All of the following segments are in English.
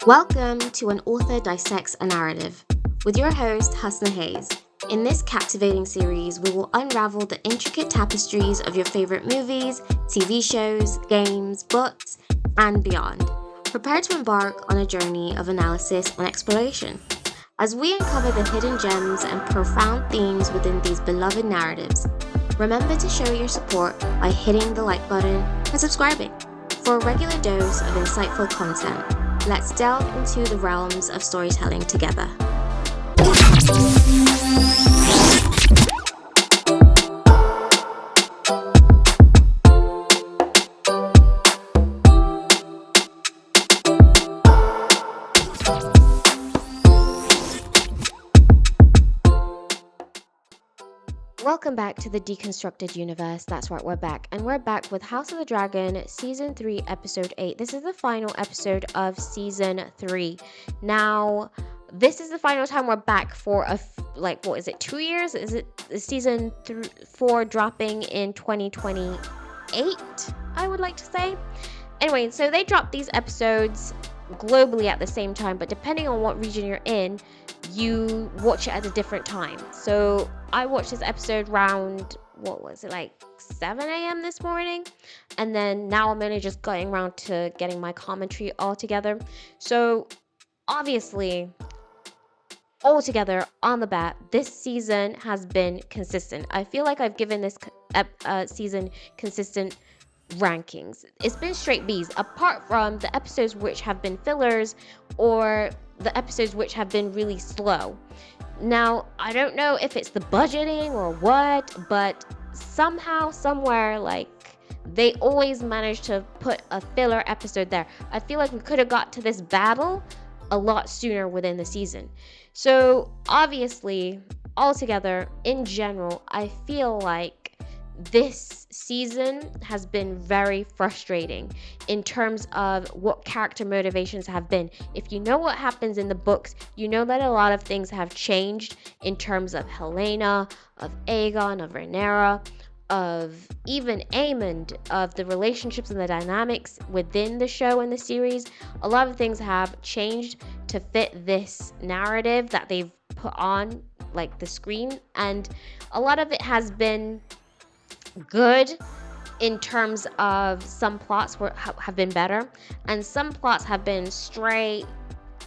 Welcome to An Author Dissects a Narrative with your host, Husna Haze. In this captivating series, we will unravel the intricate tapestries of your favorite movies, TV shows, games, books, and beyond. Prepare to embark on a journey of analysis and exploration as we uncover the hidden gems and profound themes within these beloved narratives. Remember to show your support by hitting the like button and subscribing for a regular dose of insightful content. Let's delve into the realms of storytelling together. Welcome back to the Deconstructed Universe. That's right, we're back. And we're back with House of the Dragon, Season 3, Episode 8. This is the final episode of Season 3. Now, this is the final time we're back for 2 years? Is it Season 4 dropping in 2028, I would like to say? Anyway, so they dropped these episodes globally at the same time, but depending on what region you're in, you watch it at a different time. So I watched this episode around, 7 a.m. this morning, and then now I'm only just getting around to getting my commentary all together. So obviously, altogether on the bat, this season has been consistent. I feel like I've given this season consistent rankings. It's been straight B's, apart from the episodes which have been fillers or the episodes which have been really slow. Now, I don't know if it's the budgeting or what, but somehow, somewhere, they always manage to put a filler episode there. I feel like we could have got to this battle a lot sooner within the season. So, obviously, altogether, in general, I feel like this season has been very frustrating in terms of what character motivations have been. If you know what happens in the books, you know that a lot of things have changed in terms of Helena, of Aegon, of Rhaenyra, of even Aemond, of the relationships and the dynamics within the show and the series. A lot of things have changed to fit this narrative that they've put on the screen, and a lot of it has been good in terms of some plots have been better, and some plots have been straight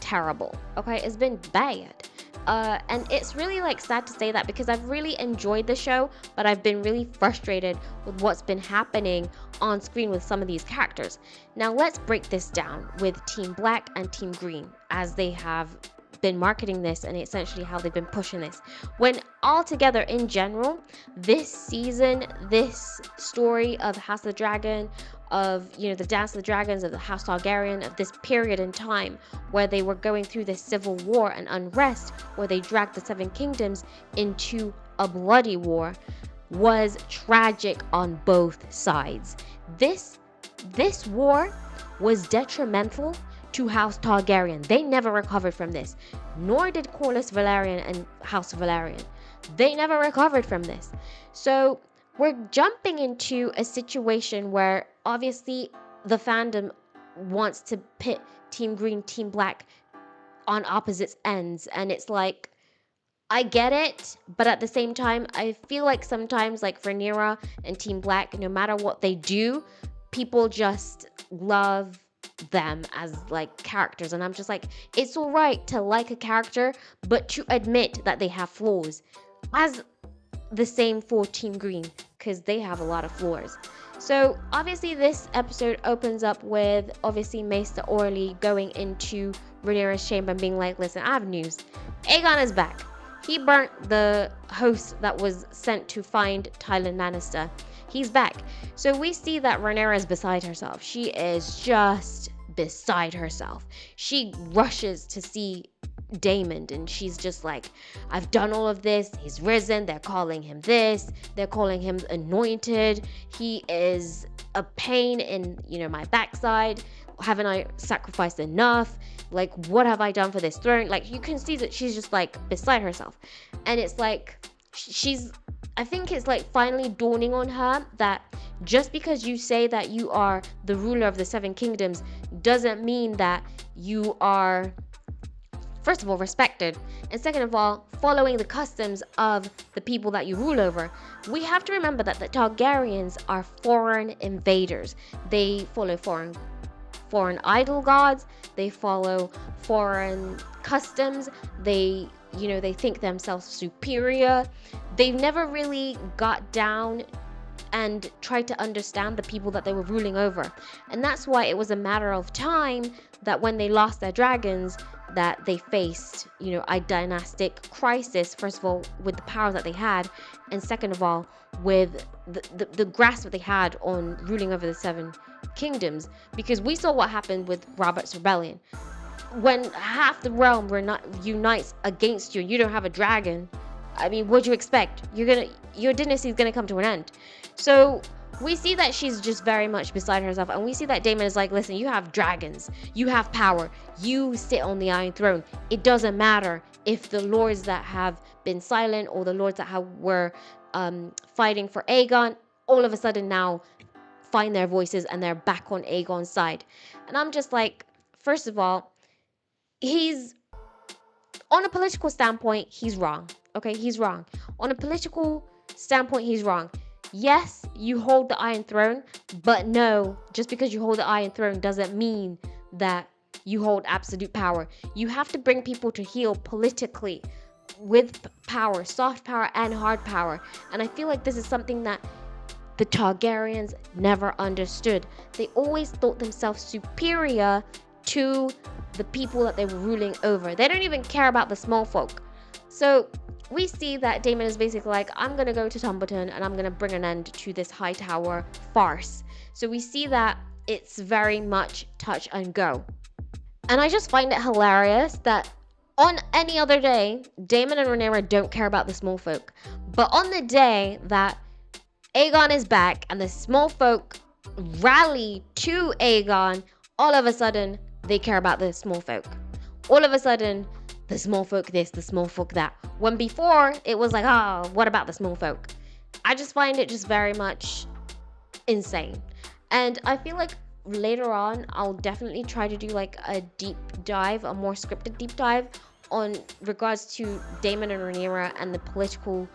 terrible. Okay, it's been bad. And it's really sad to say that, because I've really enjoyed the show, but I've been really frustrated with what's been happening on screen with some of these characters. Now let's break this down with Team Black and Team Green, as they have been marketing this and essentially how they've been pushing this. When altogether, in general, this season, this story of House of the Dragon, of the Dance of the Dragons, of the House Targaryen, of this period in time where they were going through this civil war and unrest, where they dragged the Seven Kingdoms into a bloody war, was tragic on both sides. This war was detrimental to House Targaryen. They never recovered from this, nor did Corlys Velaryon and House Velaryon. They never recovered from this. So we're jumping into a situation where obviously the fandom wants to pit Team Green, Team Black on opposite ends, and it's I get it, but at the same time, I feel like sometimes for Rhaenyra and Team Black, no matter what they do, people just love them as characters, and I'm just it's all right to like a character, but to admit that they have flaws. As the same for Team Green, because they have a lot of flaws. So obviously this episode opens up with Maester Orley going into Rhaenyra's chamber and being listen, I have news. Aegon is back. He burnt the host that was sent to find Tywin Lannister. He's back. So we see that Rhaenyra is beside herself. She is just beside herself. She rushes to see Daemon, and she's just I've done all of this. He's risen. They're calling him this. They're calling him anointed. He is a pain in, my backside. Haven't I sacrificed enough? What have I done for this throne? You can see that she's just beside herself. And it's she's I think it's like finally dawning on her that just because you say that you are the ruler of the seven kingdoms doesn't mean that you are, first of all, respected, and second of all, following the customs of the people that you rule over. We have to remember that the Targaryens are foreign invaders. They follow foreign idol gods, they follow foreign customs, they think themselves superior. They've never really got down and tried to understand the people that they were ruling over. And that's why it was a matter of time that when they lost their dragons, that they faced, a dynastic crisis, first of all, with the power that they had, and second of all, with the grasp that they had on ruling over the seven kingdoms. Because we saw what happened with Robert's rebellion. When half the realm unites against you and you don't have a dragon, I mean, what do you expect? Your dynasty is gonna come to an end. So we see that she's just very much beside herself, and we see that Daemon is like, listen, you have dragons, you have power, you sit on the Iron Throne. It doesn't matter if the lords that have been silent or the lords that were fighting for Aegon all of a sudden now find their voices and they're back on Aegon's side. And I'm just like, first of all, he's, on a political standpoint, he's wrong. Okay, he's wrong. On a political standpoint, he's wrong. Yes, you hold the Iron Throne, but no, just because you hold the Iron Throne doesn't mean that you hold absolute power. You have to bring people to heel politically with power, soft power and hard power. And I feel like this is something that the Targaryens never understood. They always thought themselves superior to the people that they were ruling over. They don't even care about the small folk. So we see that Daemon is basically like, I'm going to go to Tumbleton and I'm going to bring an end to this Hightower farce. So we see that it's very much touch and go. And I just find it hilarious that on any other day, Daemon and Rhaenyra don't care about the small folk. But on the day that Aegon is back and the small folk rally to Aegon, all of a sudden, they care about the small folk. All of a sudden, the small folk this, the small folk that. When before, it was like, oh, what about the small folk? I just find it just very much insane. And I feel like later on, I'll definitely try to do like a deep dive, a more scripted deep dive on regards to Daemon and Rhaenyra and the political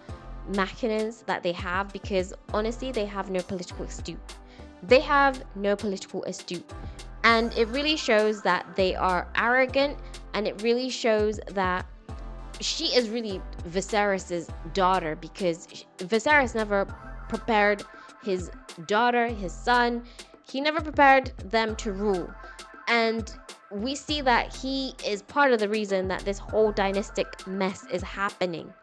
machinations that they have, because honestly, they have no political astute. They have no political astute. And it really shows that they are arrogant, and it really shows that she is really Viserys' daughter, because Viserys never prepared his daughter, his son. He never prepared them to rule. And we see that he is part of the reason that this whole dynastic mess is happening.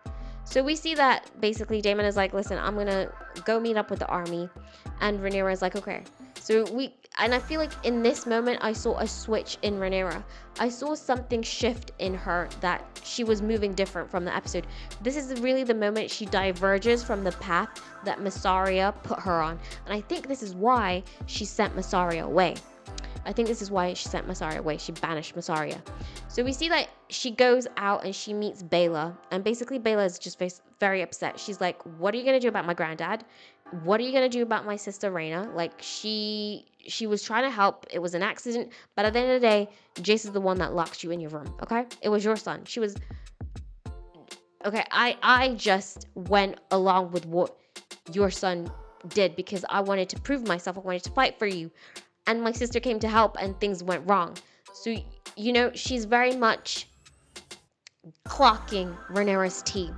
So we see that basically Daemon is like, listen, I'm going to go meet up with the army. And Rhaenyra is like, okay. And I feel like in this moment, I saw a switch in Rhaenyra. I saw something shift in her, that she was moving different from the episode. This is really the moment she diverges from the path that Mysaria put her on. And I think this is why she sent Mysaria away. She banished Mysaria. So we see that she goes out and she meets Baela. And basically Baela is just very upset. She's like, what are you going to do about my granddad? What are you going to do about my sister Rhaena? Like, she was trying to help. It was an accident. But at the end of the day, Jace is the one that locked you in your room, okay? It was your son. She was... Okay, I just went along with what your son did because I wanted to prove myself. I wanted to fight for you. And my sister came to help and things went wrong. So, she's very much clocking Rhaenyra's tea.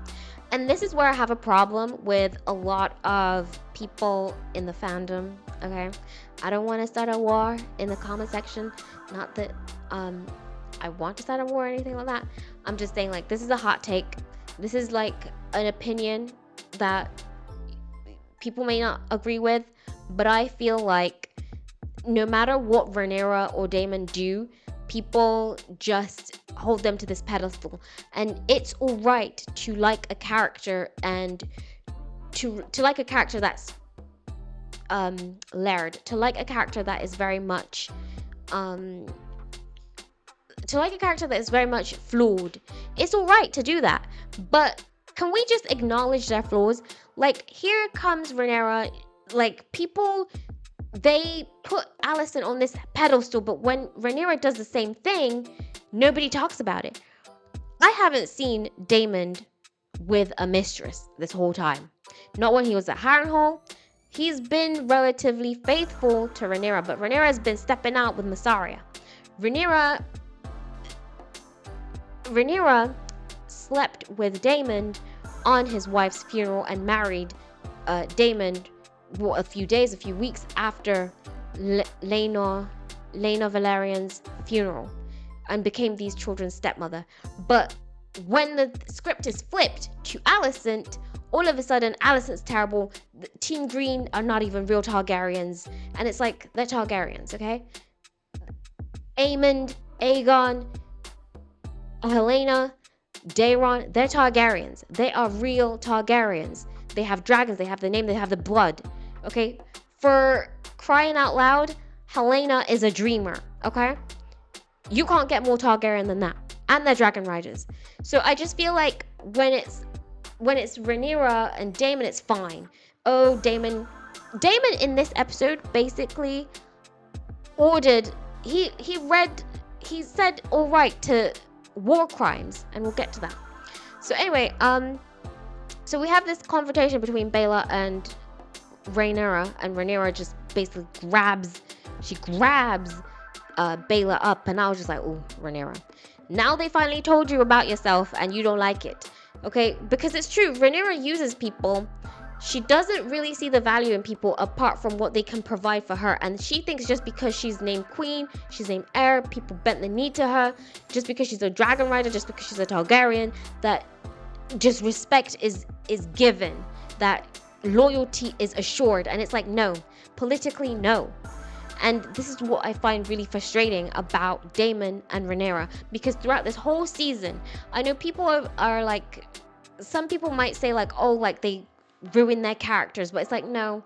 And this is where I have a problem with a lot of people in the fandom, okay? I don't want to start a war in the comment section. Not that I want to start a war or anything like that. I'm just saying, like, this is a hot take. This is like an opinion that people may not agree with. But I feel like no matter what Rhaenyra or Daemon do, people just hold them to this pedestal. And it's all right to like a character and to like a character that's layered, to like a character that is very much flawed. It's all right to do that, but Can we just acknowledge their flaws? Like, here comes Rhaenyra. Like, people, they put Alicent on this pedestal, but when Rhaenyra does the same thing, nobody talks about it. I haven't seen Daemon with a mistress this whole time. Not when he was at Harrenhal. He's been relatively faithful to Rhaenyra, but Rhaenyra has been stepping out with Mysaria. Rhaenyra slept with Daemon on his wife's funeral and married Daemon a few weeks after Laenor Valerian's funeral, and became these children's stepmother. But when the script is flipped to Alicent, all of a sudden Alicent's terrible. Team Green are not even real Targaryens, and it's like, they're Targaryens, okay? Aemond, Aegon, Helena, Daeron, they're Targaryens. They are real Targaryens. They have dragons, they have the name, they have the blood, okay? For crying out loud, Helena is a dreamer, okay? You can't get more Targaryen than that. And they're dragon riders. So I just feel like when it's Rhaenyra and Daemon, it's fine. Oh, Daemon in this episode basically ordered, he said all right to war crimes, and we'll get to that. So anyway, so we have this confrontation between Baela and Rhaenyra, and Rhaenyra just basically grabs Baela up, and I was just like, oh, Rhaenyra, now they finally told you about yourself and you don't like it, okay? Because it's true, Rhaenyra uses people. She doesn't really see the value in people apart from what they can provide for her, and she thinks just because she's named queen, she's named heir, people bent the knee to her, just because she's a dragon rider, just because she's a Targaryen, that just respect is given, that loyalty is assured. And it's like, no, politically, no. And this is what I find really frustrating about Daemon and Rhaenyra, because throughout this whole season, I know people are like, some people might say like, oh, like they ruin their characters, but it's like, no,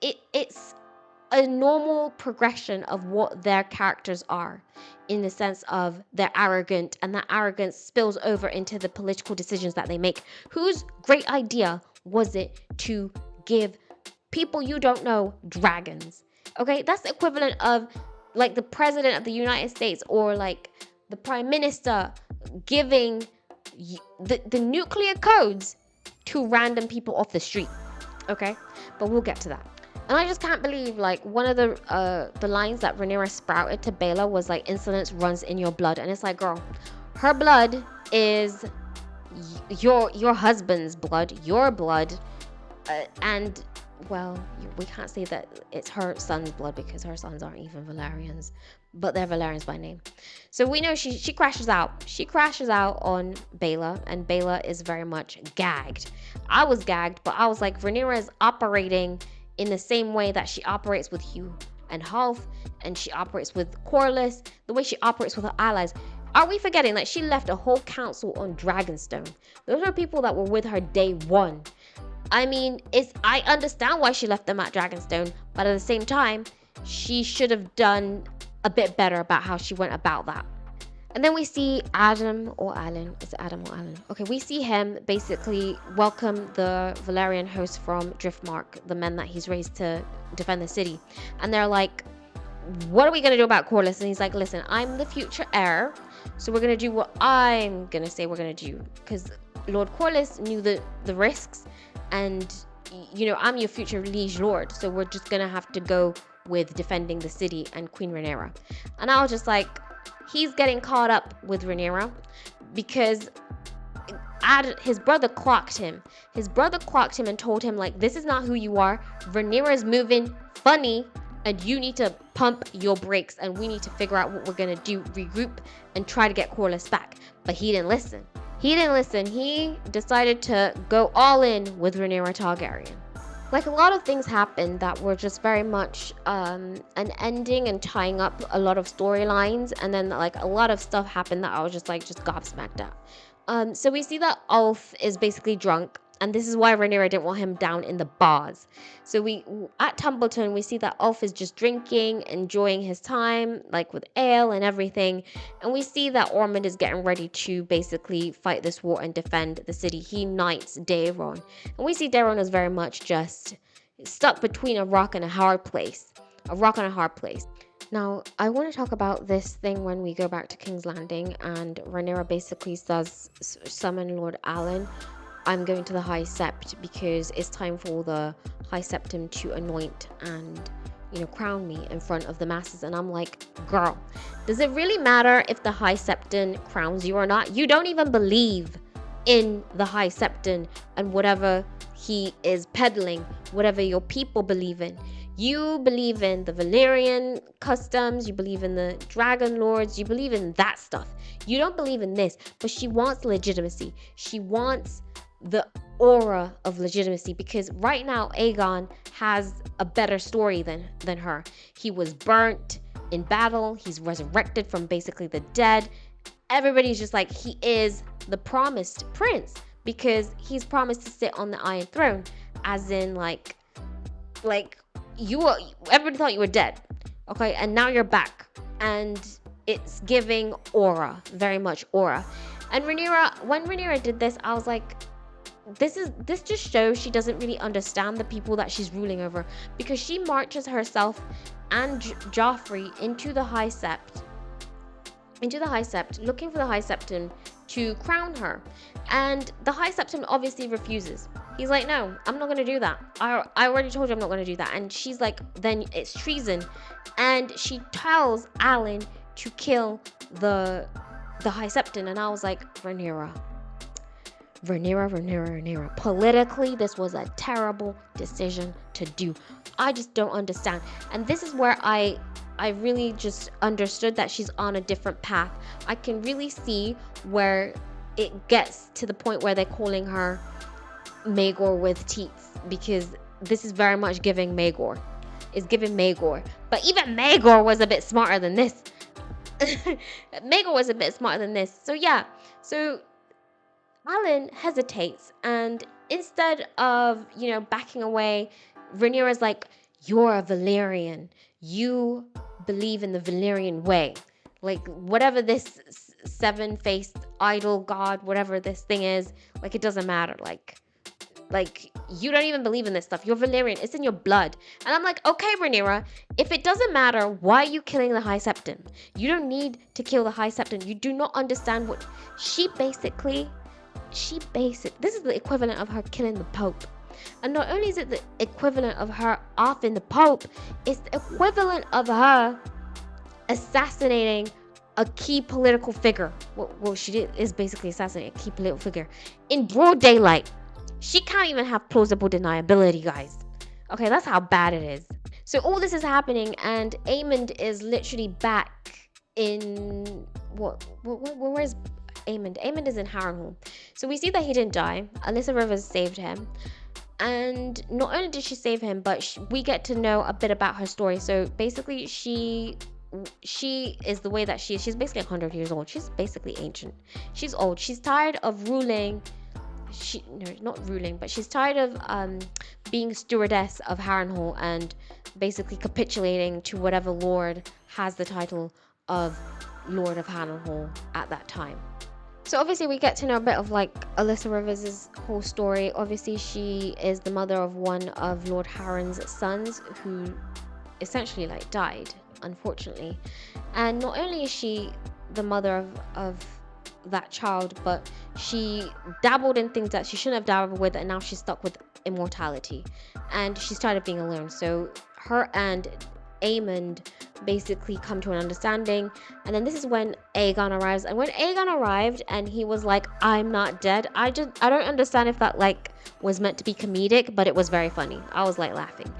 it's a normal progression of what their characters are, in the sense of they're arrogant, and that arrogance spills over into the political decisions that they make. Whose great idea was it to give people you don't know dragons? Okay, that's the equivalent of like the president of the United States, or like the prime minister giving the nuclear codes to random people off the street. Okay, but we'll get to that. And I just can't believe, like, one of the lines that Rhaenyra sprouted to Baela was like, insolence runs in your blood. And it's like, girl, her blood is your husband's blood, your blood, and well, we can't say that it's her son's blood, because her sons aren't even Valerians, but they're Valerians by name. So we know she crashes out. She crashes out on Baela, and Baela is very much gagged. I was gagged, but I was like, Rhaenyra is operating in the same way that she operates with Hugh and Half, and she operates with Corlys, the way she operates with her allies. Are we forgetting that she left a whole council on Dragonstone? Those are people that were with her day one. I mean, I understand why she left them at Dragonstone, but at the same time, she should have done a bit better about how she went about that. And then we see Adam or Alan. Is it Adam or Alan? Okay, we see him basically welcome the Valerian host from Driftmark, the men that he's raised to defend the city. And they're like, what are we going to do about Corlys? And he's like, listen, I'm the future heir, so we're going to do what I'm going to say we're going to do. Because Lord Corlys knew the risks, and, you know, I'm your future liege lord, so we're just going to have to go with defending the city and Queen Rhaenyra. And I was just like, he's getting caught up with Rhaenyra, because his brother clocked him. His brother clocked him and told him, like, this is not who you are. Rhaenyra's moving funny, and you need to pump your brakes, and we need to figure out what we're going to do, regroup, and try to get Corlys back. But he didn't listen. He decided to go all in with Rhaenyra Targaryen. Like, a lot of things happened that were just very much an ending and tying up a lot of storylines, and then like a lot of stuff happened that I was just gobsmacked at. So we see that Ulf is basically drunk, And this is why Rhaenyra didn't want him down in the bars. So at Tumbleton, we see that Ulf is just drinking, enjoying his time, like with ale and everything. And we see that Ormond is getting ready to basically fight this war and defend the city. He knights Daeron. And we see Daeron is very much just stuck between a rock and a hard place. A rock and a hard place. Now, I want to talk about this thing when we go back to King's Landing, and Rhaenyra basically says, summon Lord Alan. I'm going to the High Sept because it's time for the High Septim to anoint and, crown me in front of the masses. And I'm like, girl, does it really matter if the High Septon crowns you or not? You don't even believe in the High Septon and whatever he is peddling, whatever your people believe in. You believe in the Valyrian customs, you believe in the Dragon Lords, you believe in that stuff. You don't believe in this, but she wants legitimacy. She wants the aura of legitimacy, because right now Aegon has a better story than her. He was burnt in battle, he's resurrected from basically the dead. Everybody's just like, he is the promised prince because he's promised to sit on the Iron Throne, as in like everybody thought you were dead, okay, and now you're back, and it's giving aura, very much aura. And when Rhaenyra did this, I was like, this just shows she doesn't really understand the people that she's ruling over, because she marches herself and Joffrey into the High Sept, looking for the High Septon to crown her. And the High Septon obviously refuses. He's like, no, I'm not going to do that. I already told you I'm not going to do that. And she's like, then it's treason. And she tells Alan to kill the High Septon. And I was like, Rhaenyra. Politically, this was a terrible decision to do. I just don't understand. And this is where I really just understood that she's on a different path. I can really see where it gets to the point where they're calling her Maegor with teeth, because this is very much giving Maegor. It's giving Maegor. But even Maegor was a bit smarter than this. So yeah. So Alan hesitates, and instead of, backing away, Rhaenyra's like, you're a Valyrian. You believe in the Valyrian way. Like, whatever this seven-faced idol god, whatever this thing is, like, it doesn't matter. Like, you don't even believe in this stuff. You're Valyrian. It's in your blood. And I'm like, okay, Rhaenyra, if it doesn't matter, why are you killing the High Septon? You don't need to kill the High Septon. You do not understand what... This is the equivalent of her killing the Pope. And not only is it the equivalent of her offing the Pope, it's the equivalent of her assassinating a key political figure. Well, she is basically assassinating a key political figure in broad daylight. She can't even have plausible deniability, guys. Okay, that's how bad it is. So all this is happening, and Aemond is literally back in... Where is Aemond? Aemond is in Harrenhal. So we see that he didn't die. Alyssa Rivers saved him. And not only did she save him, but we get to know a bit about her story. So basically, she is the way that she is. She's basically 100 years old. She's basically ancient. She's old. She's tired of ruling. She's tired of being stewardess of Harrenhal and basically capitulating to whatever lord has the title of Lord of Harrenhal at that time. So obviously we get to know a bit of like Alyssa Rivers' whole story. Obviously she is the mother of one of Lord Harren's sons who essentially like died, unfortunately. And not only is she the mother of that child, but she dabbled in things that she shouldn't have dabbled with, and now she's stuck with immortality. And she started being alone. So her and Aemond basically come to an understanding, and then this is when Aegon arrives. And when Aegon arrived and he was like, I'm not dead, I don't understand if that like was meant to be comedic, but it was very funny. I was like laughing.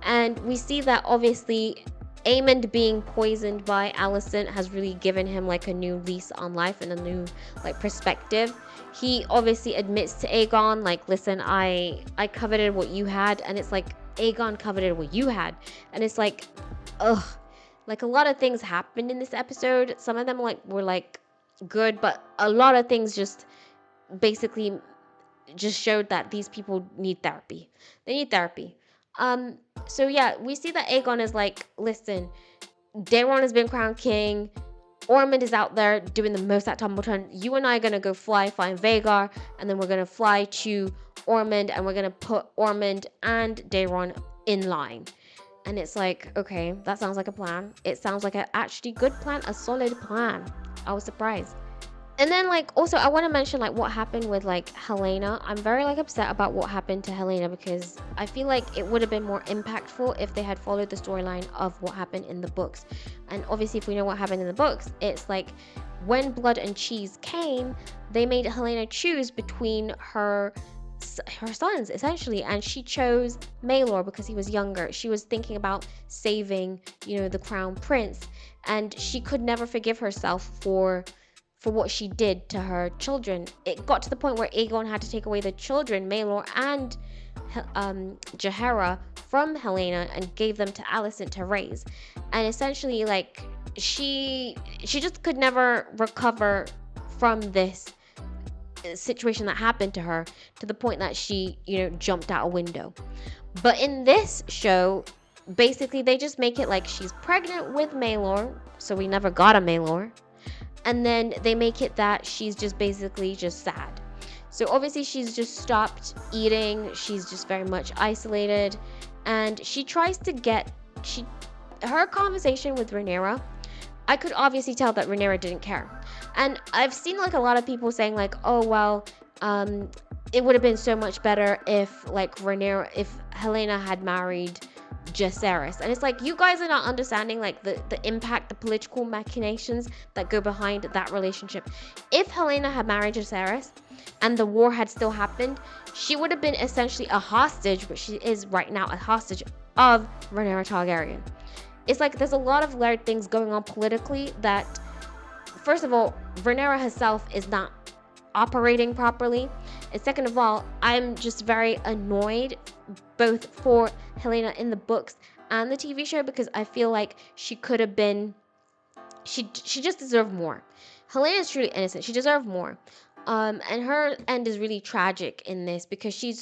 And we see that obviously Aemond being poisoned by Alicent has really given him like a new lease on life and a new like perspective. He obviously admits to Aegon like, listen, I coveted what you had. And it's like, Aegon coveted what you had. And it's like, ugh, like a lot of things happened in this episode. Some of them like were like good, but a lot of things just basically just showed that these people need therapy. They need therapy. Um, so yeah, we see that Aegon is like, listen, Daeron has been crowned king. Ormond is out there doing the most at Tumbleton. You and I are gonna go find Vhagar, and then we're gonna fly to Ormond, and we're gonna put Ormond and Daeron in line. And it's like, okay, that sounds like a plan. It sounds like an actually good plan, a solid plan. I was surprised. And then like also I want to mention like what happened with like Helena. I'm very like upset about what happened to Helena because I feel like it would have been more impactful if they had followed the storyline of what happened in the books. And obviously if we know what happened in the books, it's like when Blood and Cheese came, they made Helena choose between her sons essentially, and she chose Maelor because he was younger. She was thinking about saving, the crown prince, and she could never forgive herself for what she did to her children. It got to the point where Aegon had to take away the children, Maelor and Jaehaera, from Helena and gave them to Alicent to raise. And essentially, like, she just could never recover from this situation that happened to her, to the point that she, jumped out a window. But in this show, basically they just make it like she's pregnant with Maelor, so we never got a Maelor. And then they make it that she's just basically just sad. So obviously she's just stopped eating. She's just very much isolated. And she tries to her conversation with Rhaenyra, I could obviously tell that Rhaenyra didn't care. And I've seen like a lot of people saying like, oh, well, it would have been so much better if like if Helena had married Jacaerys. And it's like, you guys are not understanding like the impact, the political machinations that go behind that relationship. If Helena had married Jacaerys and the war had still happened, she would have been essentially a hostage, but she is right now a hostage of Rhaenyra Targaryen. It's like there's a lot of layered things going on politically that, first of all, Rhaenyra herself is not operating properly. And second of all, I'm just very annoyed both for Helena in the books and the TV show, because I feel like she could have been, she just deserved more. Helena is truly innocent. She deserved more. And her end is really tragic in this, because she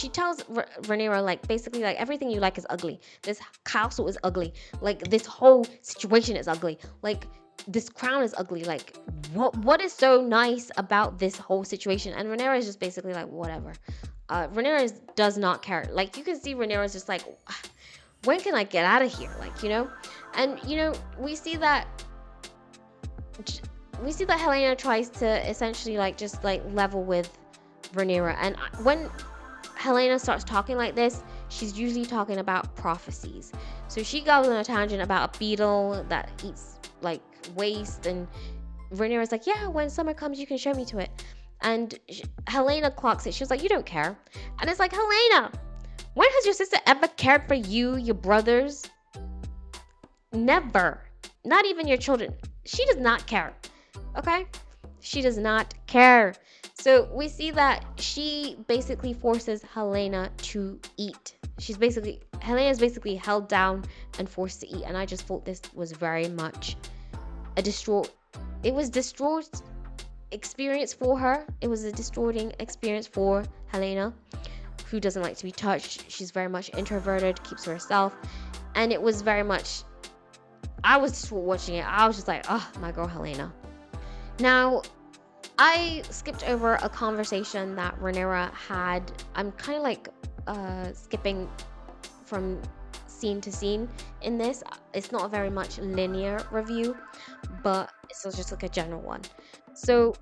tells Rhaenyra like basically like everything you like is ugly. This castle is ugly. Like this whole situation is ugly. Like this crown is ugly. Like what is so nice about this whole situation? And Rhaenyra is just basically like whatever. Rhaenyra does not care. Like you can see Rhaenyra is just like, when can I get out of here? Like, and we see that Helena tries to essentially like just like level with Rhaenyra, and when Helena starts talking like this, she's usually talking about prophecies. So she goes on a tangent about a beetle that eats like waste, and Rhaenyra's like, yeah, when summer comes you can show me to it. And Helena clocks it. She was like, you don't care. And it's like, Helena, when has your sister ever cared for you, your brothers? Never. Not even your children. She does not care. Okay? She does not care. So we see that she basically forces Helena to eat. Helena is basically held down and forced to eat. And I just thought this was very much a distraught experience for her. It was a distorting experience for Helena, who doesn't like to be touched. She's very much introverted, keeps to herself. And it was very much, I was just watching it. I was just like, oh, my girl Helena. Now, I skipped over a conversation that Rhaenyra had. I'm kind of like skipping from scene to scene in this. It's not a very much linear review, but it's just like a general one. So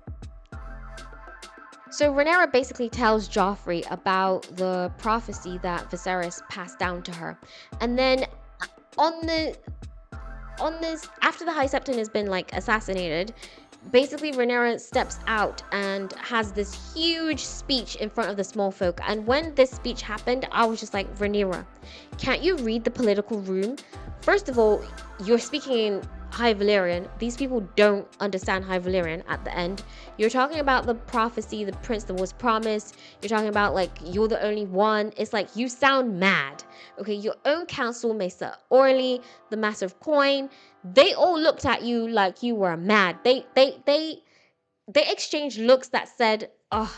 Rhaenyra basically tells Joffrey about the prophecy that Viserys passed down to her. And then on this, after the High Septon has been like assassinated, basically Rhaenyra steps out and has this huge speech in front of the small folk. And when this speech happened, I was just like, Rhaenyra, can't you read the political room? First of all, you're speaking in High Valyrian. These people don't understand High Valyrian at the end. You're talking about the prophecy, the prince that was promised. You're talking about like, you're the only one. It's like, you sound mad. Okay, your own council, Maester Orley, the Massive Coin, they all looked at you like you were mad. They exchanged looks that said, oh,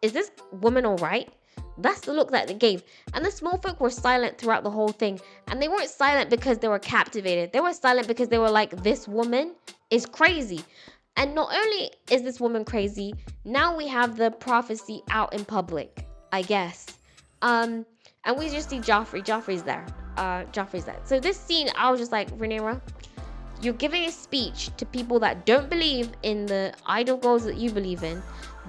is this woman all right? That's the look that they gave. And the small folk were silent throughout the whole thing. And they weren't silent because they were captivated. They were silent because they were like, this woman is crazy. And not only is this woman crazy, now we have the prophecy out in public, I guess. And we just see Joffrey. Joffrey's there. So this scene, I was just like, Rhaenyra, you're giving a speech to people that don't believe in the idol goals that you believe in.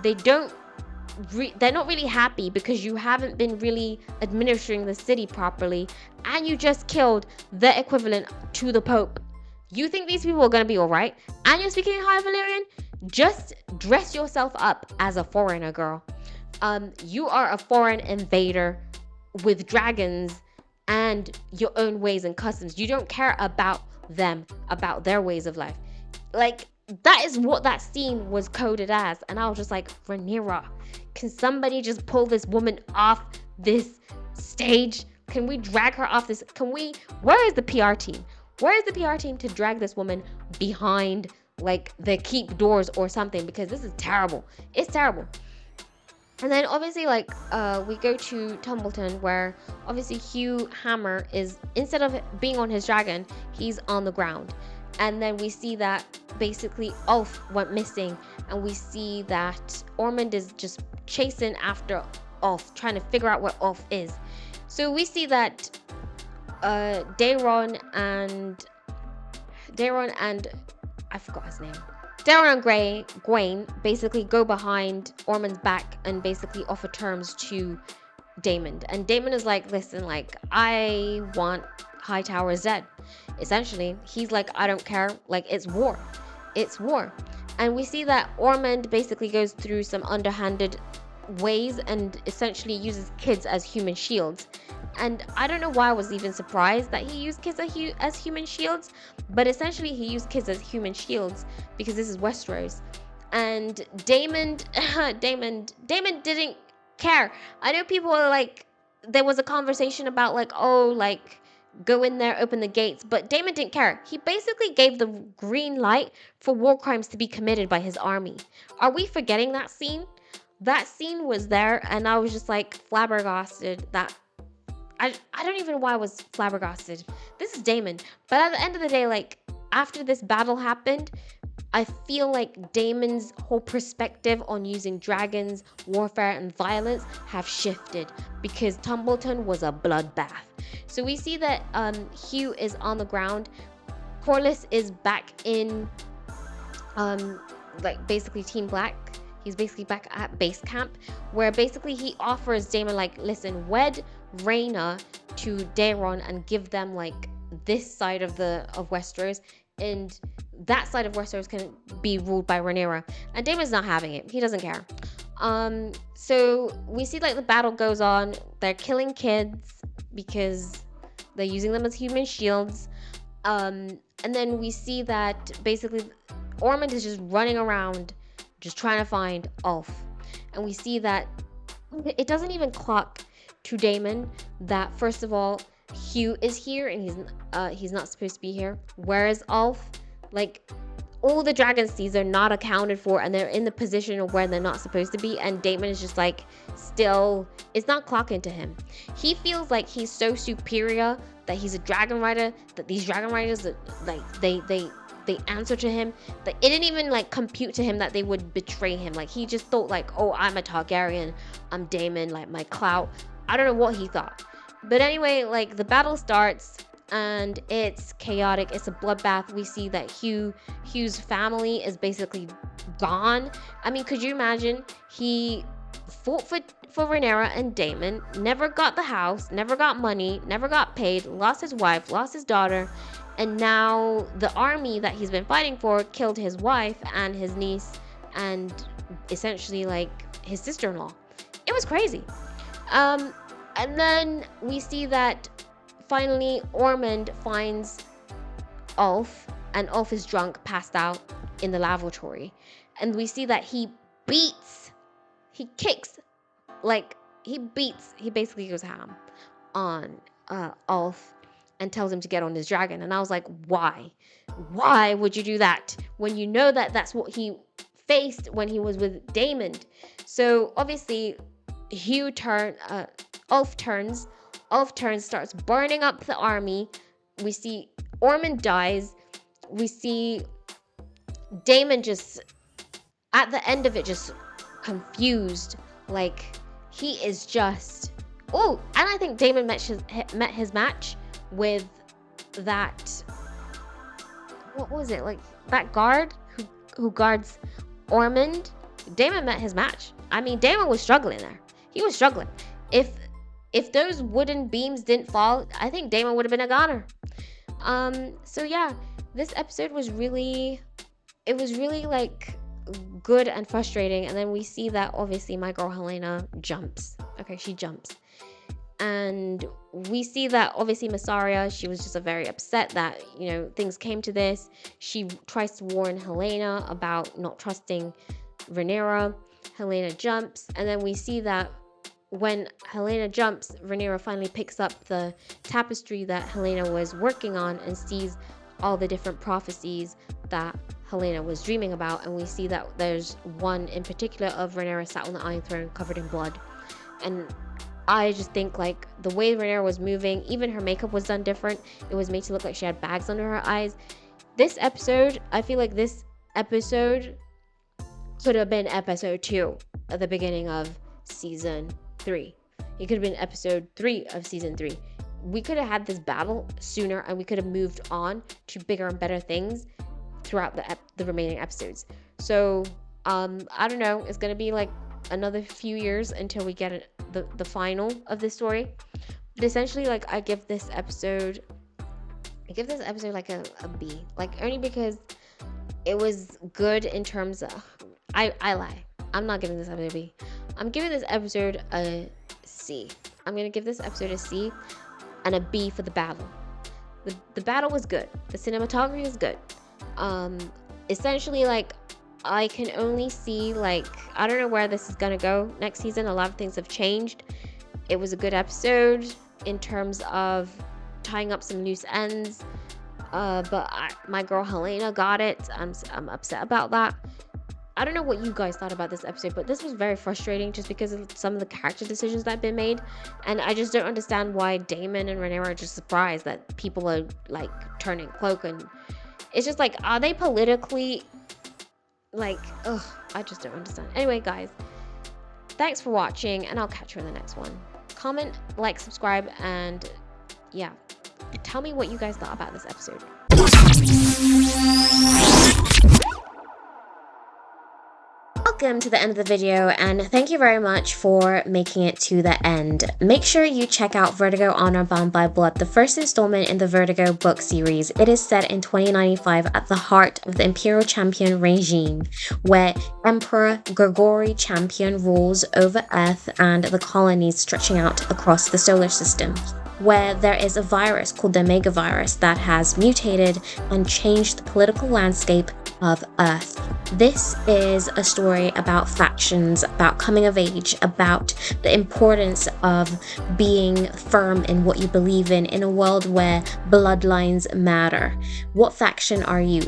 They're not really happy because you haven't been really administering the city properly, and you just killed the equivalent to the Pope. You think these people are going to be all right? And you're speaking in High Valyrian? Just dress yourself up as a foreigner, girl. You are a foreign invader with dragons and your own ways and customs. You don't care about them, about their ways of life. Like, that is what that scene was coded as. And I was just like, Rhaenyra, can somebody just pull this woman off this stage? Can we drag her off this? Where is the PR team? Where is the PR team to drag this woman behind like the keep doors or something? Because this is terrible. It's terrible. And then obviously like we go to Tumbleton, where obviously Hugh Hammer is, instead of being on his dragon, he's on the ground. And then we see that basically Ulf went missing, and we see that Ormond is just chasing after Ulf, trying to figure out where Ulf is. So we see that Daeron and I forgot his name. Daeron and Gwaine basically go behind Ormond's back and basically offer terms to Daemon. And Daemon is like, listen, like, I want Hightowers dead. Essentially, he's like, I don't care. Like, it's war. It's war. And we see that Ormond basically goes through some underhanded ways and essentially uses kids as human shields. And I don't know why I was even surprised that he used kids as human shields, but essentially he used kids as human shields because this is Westeros. And Daemon didn't care. I know people are like, there was a conversation about like, oh, like, go in there, open the gates, but Daemon didn't care. He basically gave the green light for war crimes to be committed by his army. Are we forgetting that scene? That scene was there, and I was just like flabbergasted that I don't even know why I was flabbergasted. This is Daemon. But at the end of the day, like, after this battle happened, I feel like Daemon's whole perspective on using dragons, warfare, and violence have shifted because Tumbleton was a bloodbath. So we see that Hugh is on the ground. Corlys is back in, like, basically Team Black. He's basically back at base camp, where basically he offers Daemon, like, listen, wed Rhaenyra to Daeron and give them, like, this side of Westeros, and that side of Westeros can be ruled by Rhaenyra. And Daemon's not having it. He doesn't care. So we see, like, the battle goes on. They're killing kids because they're using them as human shields. And then we see that basically Ormond is just running around just trying to find Ulf. And we see that it doesn't even clock to Daemon that, first of all, Hugh is here and he's not supposed to be here. Where is Ulf? Like, all the dragon seeds are not accounted for, and they're in the position of where they're not supposed to be, and Daemon is just like, still, it's not clocking to him. He feels like he's so superior, that he's a dragon rider, that these dragon riders, like, they answer to him, that it didn't even like compute to him that they would betray him. Like, he just thought like, oh, I'm a Targaryen, I'm Daemon, like, my clout. I don't know what he thought. But anyway, like, the battle starts and it's chaotic. It's a bloodbath. We see that Hugh's family is basically gone. I mean, could you imagine? He fought for Rhaenyra and Daemon, never got the house, never got money, never got paid, lost his wife, lost his daughter, and now the army that he's been fighting for killed his wife and his niece and essentially like his sister-in-law. It was crazy. And then we see that finally Ormond finds Ulf, and Ulf is drunk, passed out in the lavatory. And we see that he basically goes ham on Ulf and tells him to get on his dragon. And I was like, why? Why would you do that when you know that that's what he faced when he was with Daemon. So obviously Ulf turns, starts burning up the army. We see Ormond dies. We see Daemon just at the end of it just confused. Like, he is just, oh, and I think Daemon met his match with that, what was it, like that guard who guards Ormond. Daemon met his match. I mean, Daemon was struggling there. He was struggling. If those wooden beams didn't fall, I think Daemon would have been a goner. So yeah, this episode was really, it was really like good and frustrating. And then we see that obviously my girl Helaena jumps. Okay, she jumps. And we see that obviously Mysaria, she was just very upset that, you know, things came to this. She tries to warn Helaena about not trusting Rhaenyra. Helaena jumps, and then we see that when Helaena jumps, Rhaenyra finally picks up the tapestry that Helaena was working on and sees all the different prophecies that Helaena was dreaming about. And we see that there's one in particular of Rhaenyra sat on the Iron Throne covered in blood. And I just think, like, the way Rhaenyra was moving, even her makeup was done different. It was made to look like she had bags under her eyes. This episode, I feel like this episode could have been episode 2 at the beginning of season 3. It could have been episode 3 of season 3. We could have had this battle sooner, and we could have moved on to bigger and better things throughout the remaining episodes. So I don't know, it's gonna be like another few years until we get the final of this story. But essentially, like, I give this episode like a B, like, only because it was good in terms of, I lie, I'm not giving this episode a B. I'm giving this episode a C. I'm gonna give this episode a C and a B for the battle. The battle was good. The cinematography was good. Essentially, like, I can only see, like, I don't know where this is gonna go next season. A lot of things have changed. It was a good episode in terms of tying up some loose ends. But my girl Helaena got it. I'm upset about that. I don't know what you guys thought about this episode, but this was very frustrating just because of some of the character decisions that have been made. And I just don't understand why Daemon and Rhaenyra are just surprised that people are, like, turning cloak. And it's just like, are they politically, like, ugh, I just don't understand. Anyway, guys, thanks for watching, and I'll catch you in the next one. Comment, like, subscribe, and yeah, tell me what you guys thought about this episode. Welcome to the end of the video, and thank you very much for making it to the end. Make sure you check out Vertigo Honor Bound by Blood, the first installment in the Vertigo book series. It is set in 2095 at the heart of the Imperial Champion regime, where Emperor Gregory Champion rules over Earth and the colonies stretching out across the solar system, where there is a virus called the Megavirus that has mutated and changed the political landscape of Earth. This is a story about factions, about coming of age, about the importance of being firm in what you believe in a world where bloodlines matter. What faction are you?